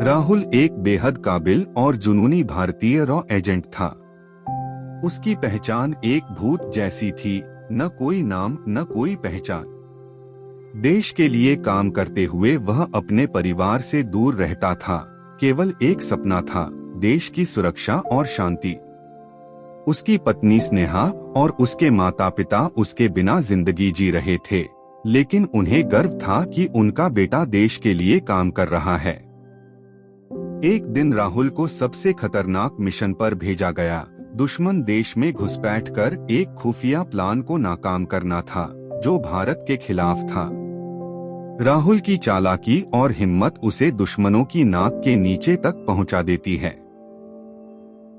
राहुल एक बेहद काबिल और जुनूनी भारतीय रॉ एजेंट था। उसकी पहचान एक भूत जैसी थी, न कोई नाम न कोई पहचान। देश के लिए काम करते हुए वह अपने परिवार से दूर रहता था। केवल एक सपना था, देश की सुरक्षा और शांति। उसकी पत्नी स्नेहा और उसके माता पिता उसके बिना जिंदगी जी रहे थे, लेकिन उन्हें गर्व था कि उनका बेटा देश के लिए काम कर रहा है। एक दिन राहुल को सबसे खतरनाक मिशन पर भेजा गया। दुश्मन देश में घुसपैठ कर एक खुफिया प्लान को नाकाम करना था, जो भारत के खिलाफ था। राहुल की चालाकी और हिम्मत उसे दुश्मनों की नाक के नीचे तक पहुंचा देती है।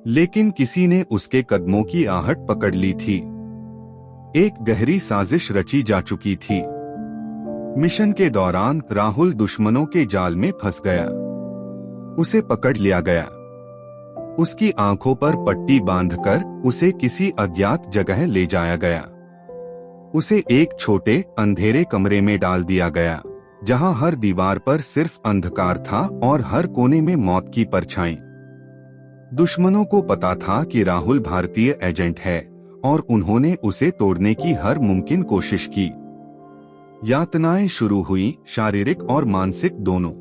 लेकिन किसी ने उसके कदमों की आहट पकड़ ली थी। एक गहरी साजिश रची जा चुकी थी। मिशन के दौरान राहुल दुश्मनों के जाल में फंस गया। उसे पकड़ लिया गया। उसकी आंखों पर पट्टी बांधकर उसे किसी अज्ञात जगह ले जाया गया। उसे एक छोटे अंधेरे कमरे में डाल दिया गया, जहां हर दीवार पर सिर्फ अंधकार था और हर कोने में मौत की परछाई। दुश्मनों को पता था कि राहुल भारतीय एजेंट है और उन्होंने उसे तोड़ने की हर मुमकिन कोशिश की। यातनाएं शुरू हुई, शारीरिक और मानसिक दोनों।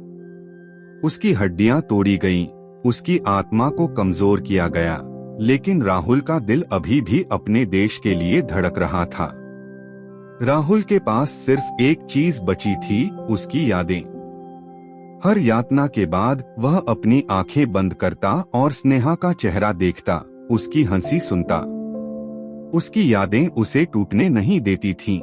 उसकी हड्डियां तोड़ी गईं, उसकी आत्मा को कमजोर किया गया, लेकिन राहुल का दिल अभी भी अपने देश के लिए धड़क रहा था। राहुल के पास सिर्फ एक चीज बची थी, उसकी यादें। हर यातना के बाद वह अपनी आंखें बंद करता और स्नेहा का चेहरा देखता, उसकी हंसी सुनता। उसकी यादें उसे टूटने नहीं देती थीं।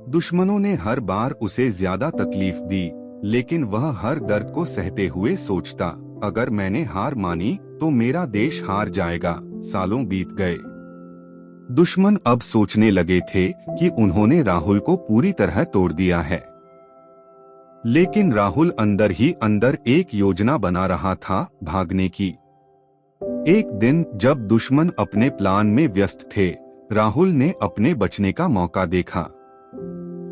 दुश्मनों ने हर बार उसे ज्यादा तकलीफ दी, लेकिन वह हर दर्द को सहते हुए सोचता, अगर मैंने हार मानी तो मेरा देश हार जाएगा। सालों बीत गए। दुश्मन अब सोचने लगे थे कि उन्होंने राहुल को पूरी तरह तोड़ दिया है। लेकिन राहुल अंदर ही अंदर एक योजना बना रहा था, भागने की। एक दिन जब दुश्मन अपने प्लान में व्यस्त थे, राहुल ने अपने बचने का मौका देखा।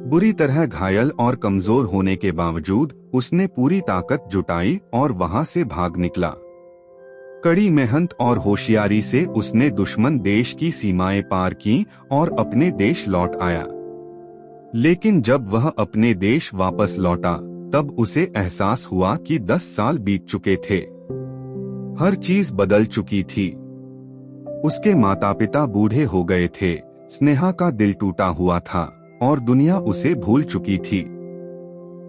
बुरी तरह घायल और कमजोर होने के बावजूद उसने पूरी ताकत जुटाई और वहां से भाग निकला। कड़ी मेहनत और होशियारी से उसने दुश्मन देश की सीमाएं पार की और अपने देश लौट आया। लेकिन जब वह अपने देश वापस लौटा, तब उसे एहसास हुआ कि 10 साल बीत चुके थे। हर चीज बदल चुकी थी। उसके माता पिता बूढ़े हो गए थे, स्नेहा का दिल टूटा हुआ था और दुनिया उसे भूल चुकी थी।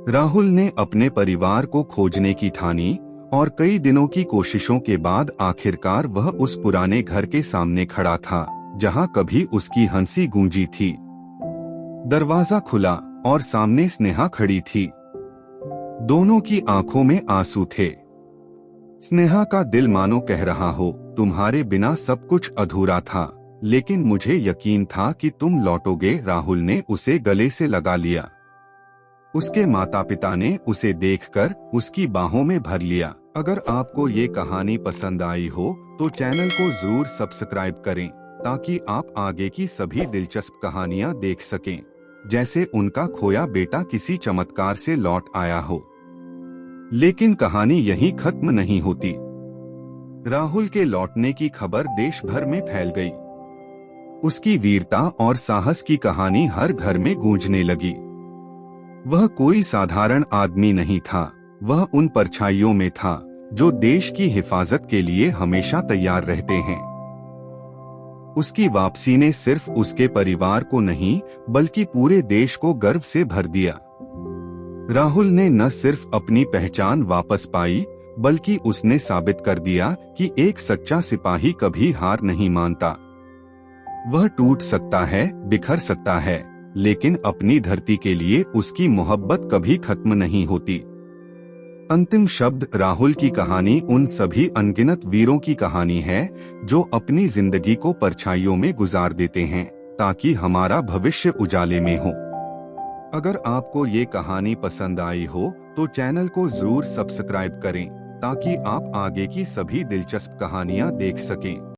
राहुल ने अपने परिवार को खोजने की ठानी और कई दिनों की कोशिशों के बाद आखिरकार वह उस पुराने घर के सामने खड़ा था, जहां कभी उसकी हंसी गूंजी थी। दरवाजा खुला और सामने स्नेहा खड़ी थी। दोनों की आंखों में आंसू थे। स्नेहा का दिल मानो कह रहा हो, तुम्हारे बिना सब कुछ अधूरा था, लेकिन मुझे यकीन था कि तुम लौटोगे। राहुल ने उसे गले से लगा लिया। उसके माता पिता ने उसे देखकर उसकी बाहों में भर लिया। अगर आपको ये कहानी पसंद आई हो तो चैनल को जरूर सब्सक्राइब करें, ताकि आप आगे की सभी दिलचस्प कहानियां देख सकें, जैसे उनका खोया बेटा किसी चमत्कार से लौट आया हो। लेकिन कहानी यहीं खत्म नहीं होती। राहुल के लौटने की खबर देश भर में फैल गई। उसकी वीरता और साहस की कहानी हर घर में गूंजने लगी। वह कोई साधारण आदमी नहीं था, वह उन परछाइयों में था जो देश की हिफाजत के लिए हमेशा तैयार रहते हैं। उसकी वापसी ने सिर्फ उसके परिवार को नहीं, बल्कि पूरे देश को गर्व से भर दिया। राहुल ने न सिर्फ अपनी पहचान वापस पाई, बल्कि उसने साबित कर दिया कि एक सच्चा सिपाही कभी हार नहीं मानता। वह टूट सकता है, बिखर सकता है, लेकिन अपनी धरती के लिए उसकी मोहब्बत कभी खत्म नहीं होती। अंतिम शब्द। राहुल की कहानी उन सभी अनगिनत वीरों की कहानी है जो अपनी जिंदगी को परछाइयों में गुजार देते हैं, ताकि हमारा भविष्य उजाले में हो। अगर आपको ये कहानी पसंद आई हो तो चैनल को जरूर सब्सक्राइब करें, ताकि आप आगे की सभी दिलचस्प कहानियां देख सकें।